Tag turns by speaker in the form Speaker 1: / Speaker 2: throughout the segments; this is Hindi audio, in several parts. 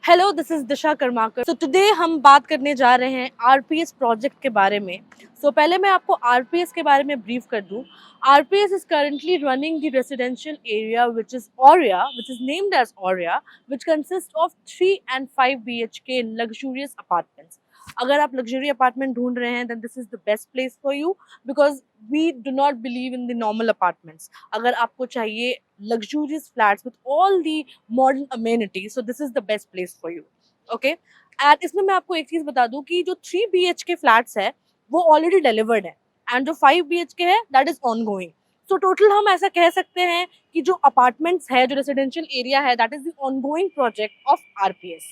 Speaker 1: Hello, this is Disha Karmakar. So today हम बात करने जा रहे हैं आरपीएस प्रोजेक्ट के बारे में। पहले मैं आपको आरपीएस के बारे में ब्रीफ कर दूं। RPS is currently running the residential area which is Auria, which is named as Auria, which consist of 3 and 5 BHK luxurious apartments. अगर आप लग्जरी अपार्टमेंट ढूंढ रहे हैं, then this is the best place for you, because we do not believe in the normal apartments. अगर आपको चाहिए luxurious flats with all the modern amenities, so this is the best place for you. Okay, and इसमें मैं आपको एक चीज बता दूं कि जो 3 BHK फ्लैट्स है वो ऑलरेडी डिलीवर्ड है, एंड जो 5 BHK है that is on going. So total हम ऐसा कह सकते हैं कि जो अपार्टमेंट्स है, जो रेसिडेंशियल एरिया है, that is the on going project of RPS.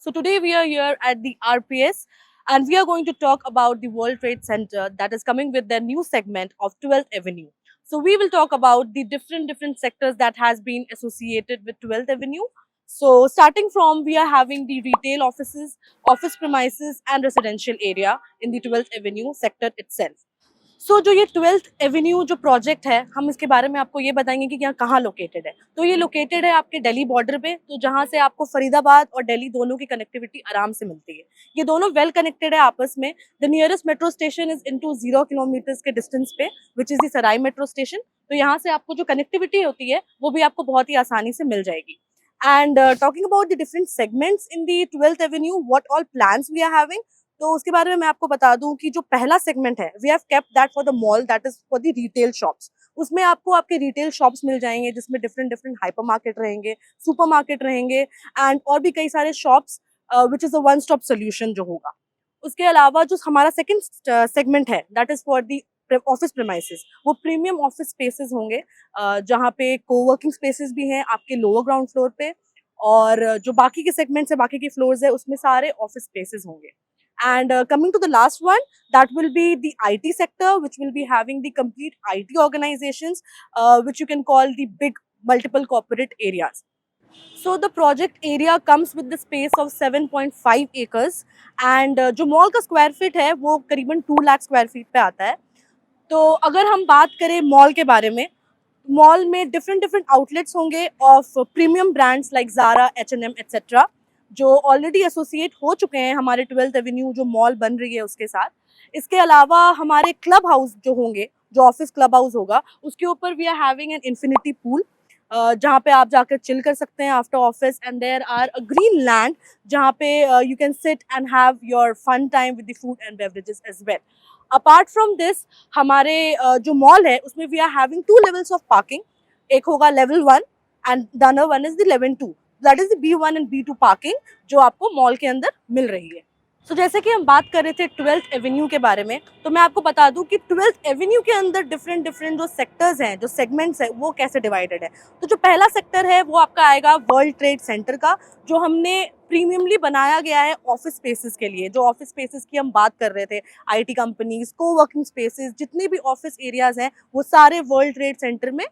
Speaker 1: So today we are here at the RPS, and we are going to talk about the World Trade Center that is coming with their new segment of 12th Avenue. So we will talk about the different sectors that has been associated with 12th Avenue. So starting from, we are having the retail offices, office premises and residential area in the 12th Avenue sector itself. जो ये 12th एवेन्यू जो प्रोजेक्ट है, हम इसके बारे में आपको ये बताएंगे कि यहाँ कहाँ लोकेटेड है। तो ये लोकेटेड है आपके दिल्ली बॉर्डर पे, तो जहाँ से आपको फरीदाबाद और दिल्ली दोनों की कनेक्टिविटी आराम से मिलती है। ये दोनों वेल कनेक्टेड है आपस में। The nearest metro station is into 0 kilometres के डिस्टेंस पे, which is the Sarai metro station. तो यहाँ से आपको जो कनेक्टिविटी होती है वो भी आपको बहुत ही आसानी से मिल जाएगी। And talking about the different segments in the 12th avenue, what all plans we are having, तो उसके बारे में मैं आपको बता दूं कि जो पहला सेगमेंट है, we have kept that for the mall, that is for the retail shops. उसमें आपको आपके रिटेल शॉप्स मिल जाएंगे, जिसमें डिफरेंट हाइपर मार्केट रहेंगे, सुपर मार्केट रहेंगे, एंड और भी कई सारे shops, which is a one stop solution जो होगा। उसके अलावा जो हमारा सेकंड सेगमेंट है, that is for the office premises. वो प्रीमियम ऑफिस स्पेसेस होंगे, जहाँ पे कोवर्किंग स्पेसेस भी हैं आपके लोअर ग्राउंड फ्लोर पे, और जो बाकी के सेगमेंट्स है, बाकी के फ्लोर्स है, उसमें सारे ऑफिस स्पेसेस होंगे। And coming to the last one, that will be the IT sector, which will be having the complete IT organizations, which you can call the big multiple corporate areas. So the project area comes with the space of 7.5 acres, and जो मॉल का स्क्वायर फीट है वो करीबन 2 लाख स्क्वायर फीट पे आता है। तो अगर हम बात करें मॉल के बारे में, मॉल में डिफरेंट आउटलेट्स होंगे of premium brands like Zara, H&M etcetera, जो ऑलरेडी एसोसिएट हो चुके हैं हमारे 12th एवेन्यू जो मॉल बन रही है उसके साथ। इसके अलावा हमारे क्लब हाउस जो होंगे, जो ऑफिस क्लब हाउस होगा, उसके ऊपर we are having an infinity pool, जहाँ पे आप जाकर चिल कर सकते हैं after office, and there are a green land जहाँ पे you can sit and have your fun time with the food and beverages as well. Apart from this, हमारे जो मॉल है उसमें we are having 2 levels of parking. एक होगा level 1 and the other one is the level 2, that is the B1 and B2 parking जो आपको मॉल के अंदर मिल रही है। जैसे कि हम बात कर रहे थे 12th एवेन्यू के बारे में, तो मैं आपको बता दूं कि 12th एवेन्यू के अंदर डिफरेंट जो सेक्टर्स हैं, जो सेगमेंट्स हैं, वो कैसे डिवाइडेड है। तो जो पहला सेक्टर है वो आपका आएगा वर्ल्ड ट्रेड सेंटर का, जो हमने प्रीमियमली बनाया गया है ऑफिस स्पेसेस के लिए। जो ऑफिस स्पेसेस की हम बात कर रहे थे, IT कंपनीज, कोवर्किंग स्पेसेस, जितने भी ऑफिस एरियाज हैं वो सारे वर्ल्ड ट्रेड सेंटर में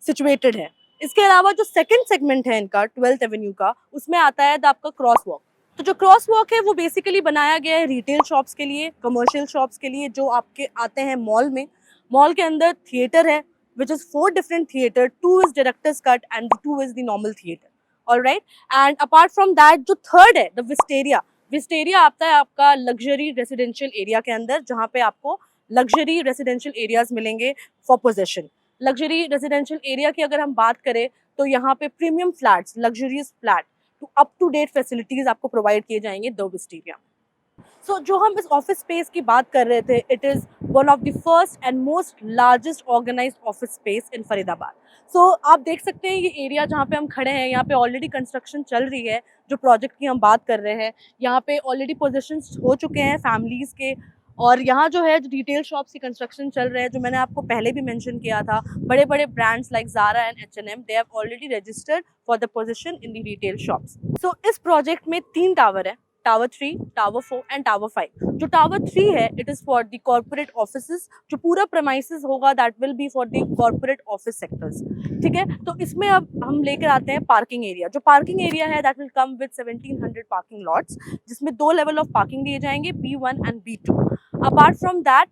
Speaker 1: सिचुएटेड है। इसके अलावा जो सेकंड सेगमेंट है इनका 12th एवेन्यू का, उसमें आता है आपका क्रॉस वॉक। तो जो क्रॉस वॉक है वो बेसिकली बनाया गया है रिटेल शॉप्स के लिए, कमर्शियल शॉप्स के लिए, जो आपके आते हैं मॉल में। मॉल के अंदर थिएटर है, which is 4 different theatre, 2 is directors cut and 2 is the normal theatre. Alright, and apart from that जो थर्ड है, द विस्टेरिया। विस्टेरिया आता है आपका लग्जरी रेसिडेंशियल एरिया के अंदर, जहाँ पे आपको लग्जरी रेसिडेंशियल एरियाज मिलेंगे for possession. Luxury residential area की अगर हम बात करें, तो यहाँ पे premium flats, luxurious flat to up to date facilities आपको प्रोवाइड किए जाएंगे द विस्टेरिया। जो हम इस ऑफिस स्पेस की बात कर रहे थे, it is one of the first and most largest organised office space in Faridabad. आप देख सकते हैं ये एरिया जहाँ पे हम खड़े हैं, यहाँ पे ऑलरेडी कंस्ट्रक्शन चल रही है। जो प्रोजेक्ट की हम बात कर रहे हैं, यहाँ पे ऑलरेडी पोजीशंस हो चुके हैं फैमिलीज के, और यहाँ जो है जो रिटेल शॉप्स की कंस्ट्रक्शन चल रहे हैं, जो मैंने आपको पहले भी मेंशन किया था, बड़े बड़े brands like Zara and H&M, they have already registered for the position in the retail shops. इस प्रोजेक्ट में 3 टावर है। Tower 3, tower 4 and tower 5। जो टावर 3 है it is for the corporate offices, जो पूरा प्रेमाइसेस होगा that will be for the corporate office sectors. ठीक है, तो इसमें अब हम लेकर आते हैं पार्किंग एरिया। जो पार्किंग एरिया है that will come with 1700 parking lots, जिसमें 2 लेवल ऑफ पार्किंग दिए जाएंगे, B1 and B2। Apart from that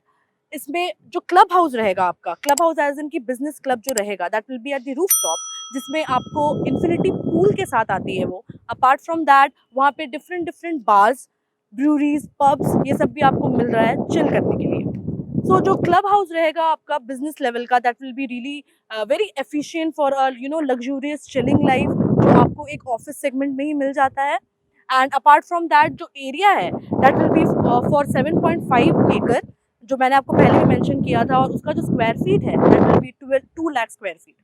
Speaker 1: इसमें जो क्लब हाउस रहेगा आपका, क्लब हाउस एज इन की बिजनेस क्लब जो रहेगा that will B at the roof top, जिसमें आपको इन्फिनिटी पूल के साथ आती है वो। अपार्ट फ्रॉम दैट वहाँ पे different different bars, breweries, pubs, ये सब भी आपको मिल रहा है चिल करने के लिए। सो जो क्लब हाउस रहेगा आपका बिजनेस लेवल का that will be really very efficient for luxurious chilling life, जो आपको एक ऑफिस सेगमेंट में ही मिल जाता है। एंड अपार्ट फ्रॉम दैट जो एरिया है दैट विल बी फॉर 7.5 एकड़, जो मैंने आपको पहले भी मेंशन किया था, और उसका जो स्क्वायर फीट है that will B 2 lakh square feet.